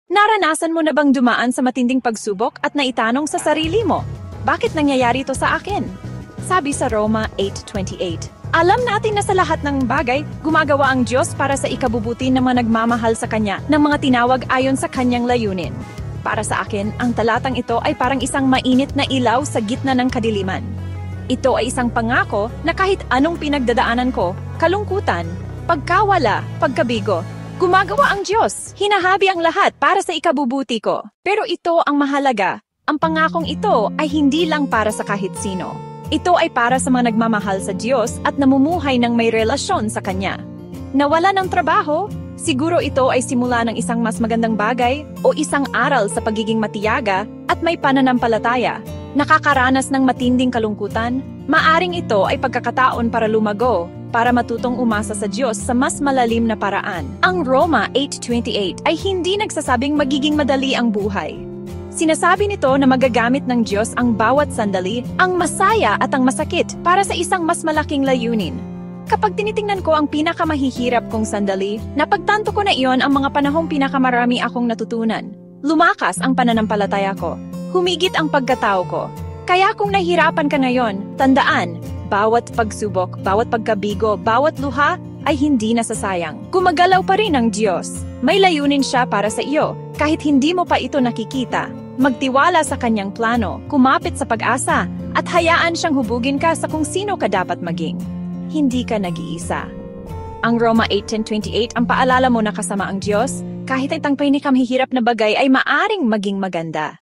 Naranasan mo na bang dumaan sa matinding pagsubok at naitanong sa sarili mo, bakit nangyayari ito sa akin? Sabi sa Roma 8:28. Alam natin na sa lahat ng bagay, gumagawa ang Diyos para sa ikabubuti ng mga nagmamahal sa Kanya, ng mga tinawag ayon sa Kanyang layunin. Para sa akin, ang talatang ito ay parang isang mainit na ilaw sa gitna ng kadiliman. Ito ay isang pangako na kahit anong pinagdadaanan ko, kalungkutan, pagkawala, pagkabigo, gumagawa ang Diyos. Hinahabi ang lahat para sa ikabubuti ko. Pero ito ang mahalaga. Ang pangakong ito ay hindi lang para sa kahit sino. Ito ay para sa mga nagmamahal sa Diyos at namumuhay ng may relasyon sa Kanya. Nawala ng trabaho, siguro ito ay simula ng isang mas magandang bagay o isang aral sa pagiging matiyaga at may pananampalataya. Nakakaranas ng matinding kalungkutan, maaring ito ay pagkakataon para lumago, para matutong umasa sa Diyos sa mas malalim na paraan. Ang Roma 8:28 ay hindi nagsasabing magiging madali ang buhay. Sinasabi nito na magagamit ng Diyos ang bawat sandali, ang masaya at ang masakit para sa isang mas malaking layunin. Kapag tinitingnan ko ang pinakamahihirap kong sandali, napagtanto ko na iyon ang mga panahong pinakamarami akong natutunan. Lumakas ang pananampalataya ko. Humigit ang pagkatao ko. Kaya kung nahihirapan ka ngayon, tandaan, bawat pagsubok, bawat pagkabigo, bawat luha ay hindi nasasayang. Gumagalaw pa rin ang Diyos. May layunin siya para sa iyo, kahit hindi mo pa ito nakikita. Magtiwala sa Kanyang plano, kumapit sa pag-asa, at hayaan siyang hubugin ka sa kung sino ka dapat maging. Hindi ka nag-iisa. Ang Roma 8:10-28 ang paalala mo na kasama ang Diyos, kahit ang pinikamahihirap na bagay ay maaring maging maganda.